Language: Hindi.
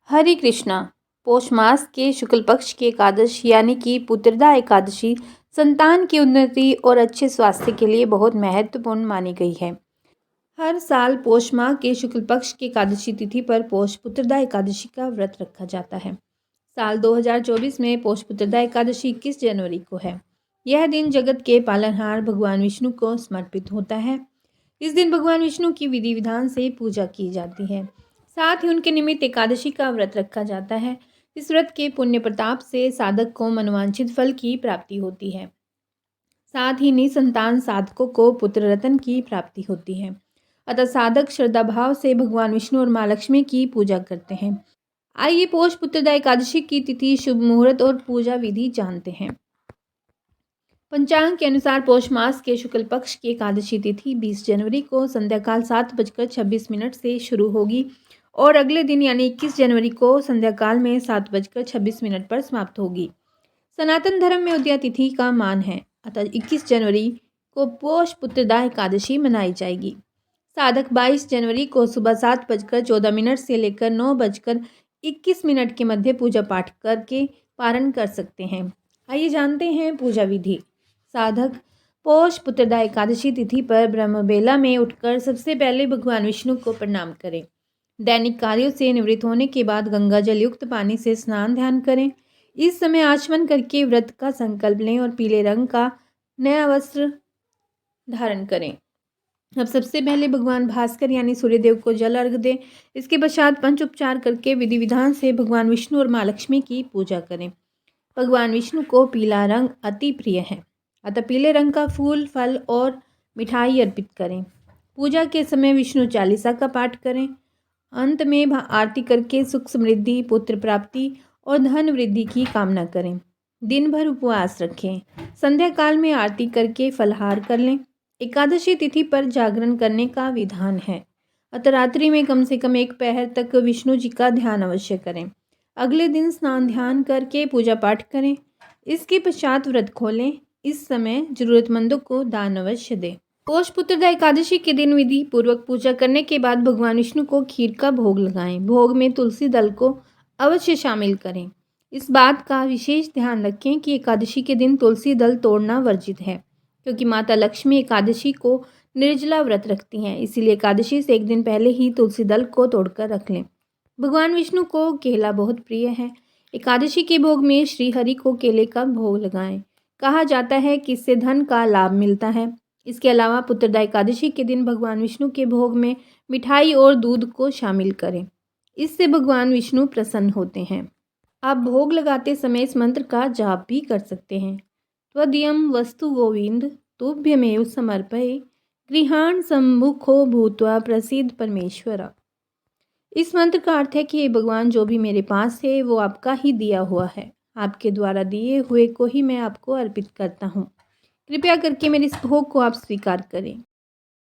हरे कृष्णा। पौष मास के शुक्ल पक्ष की एकादश यानी कि पुत्रदा एकादशी संतान की उन्नति और अच्छे स्वास्थ्य के लिए बहुत महत्वपूर्ण मानी गई है। हर साल पौष माह के शुक्ल पक्ष की एकादशी तिथि पर पौष पुत्रदा एकादशी का व्रत रखा जाता है। साल 2024 में पौष पुत्रदा एकादशी 21 जनवरी को है। यह दिन जगत के पालनहार भगवान विष्णु को समर्पित होता है। इस दिन भगवान विष्णु की विधि विधान से पूजा की जाती है। साथ ही उनके निमित्त एकादशी का व्रत रखा जाता है। इस व्रत के पुण्य प्रताप से साधक को मनोवांछित फल की प्राप्ति होती है। साथ ही निसंतान साधकों को पुत्र रत्न की प्राप्ति होती है। अतः साधक श्रद्धा भाव से भगवान विष्णु और माँ लक्ष्मी की पूजा करते हैं। आइए पौष पुत्रदा एकादशी की तिथि, शुभ मुहूर्त और पूजा विधि जानते हैं। पंचांग के अनुसार पौष मास के शुक्ल पक्ष की एकादशी तिथि 20 जनवरी को संध्याकाल 7:26 से शुरू होगी और अगले दिन यानी 21 जनवरी को संध्याकाल में 7:26 पर समाप्त होगी। सनातन धर्म में उदया तिथि का मान है, अतः 21 जनवरी को पौष पुत्रदा एकादशी मनाई जाएगी। साधक 22 जनवरी को सुबह 7:14 से लेकर 9:21 के मध्य पूजा पाठ करके पारण कर सकते हैं। आइए जानते हैं पूजा विधि। साधक पौष पुत्रदा एकादशी तिथि पर ब्रह्मबेला में उठकर सबसे पहले भगवान विष्णु को प्रणाम करें। दैनिक कार्यों से निवृत्त होने के बाद गंगा जल युक्त पानी से स्नान ध्यान करें। इस समय आचमन करके व्रत का संकल्प लें और पीले रंग का नया वस्त्र धारण करें। अब सबसे पहले भगवान भास्कर यानी सूर्यदेव को जल अर्घ दें। इसके पश्चात पंचोपचार करके विधि विधान से भगवान विष्णु और माँ लक्ष्मी की पूजा करें। भगवान विष्णु को पीला रंग अति प्रिय है, अतः पीले रंग का फूल, फल और मिठाई अर्पित करें। पूजा के समय विष्णु चालीसा का पाठ करें। अंत में आरती करके सुख समृद्धि, पुत्र प्राप्ति और धन वृद्धि की कामना करें। दिन भर उपवास रखें। संध्या काल में आरती करके फलाहार कर लें। एकादशी तिथि पर जागरण करने का विधान है, अतः रात्रि में कम से कम 1 पहर तक विष्णु जी का ध्यान अवश्य करें। अगले दिन स्नान ध्यान करके पूजा पाठ करें। इसके पश्चात व्रत खोलें। इस समय जरूरतमंदों को दान अवश्य दें। पौष पुत्रदा एकादशी के दिन विधि पूर्वक पूजा करने के बाद भगवान विष्णु को खीर का भोग लगाएं। भोग में तुलसी दल को अवश्य शामिल करें। इस बात का विशेष ध्यान रखें कि एकादशी के दिन तुलसी दल तोड़ना वर्जित है, क्योंकि माता लक्ष्मी एकादशी को निर्जला व्रत रखती हैं। इसीलिए एकादशी से एक दिन पहले ही तुलसी दल को तोड़कर रख लें। भगवान विष्णु को केला बहुत प्रिय है। एकादशी के भोग में श्री हरि को केले का भोग लगाएं। कहा जाता है कि इससे धन का लाभ मिलता है। इसके अलावा पुत्रदा एकादशी के दिन भगवान विष्णु के भोग में मिठाई और दूध को शामिल करें। इससे भगवान विष्णु प्रसन्न होते हैं। आप भोग लगाते समय इस मंत्र का जाप भी कर सकते हैं। त्वदीयं वस्तु गोविंद तुभ्यमेव समर्पये, गृहाण सम्मुखो भूत्वा प्रसीद परमेश्वरा। इस मंत्र का अर्थ है कि हे भगवान, जो भी मेरे पास है वो आपका ही दिया हुआ है। आपके द्वारा दिए हुए को ही मैं आपको अर्पित करता हूँ। कृपया करके मेरे इस भोग को आप स्वीकार करें।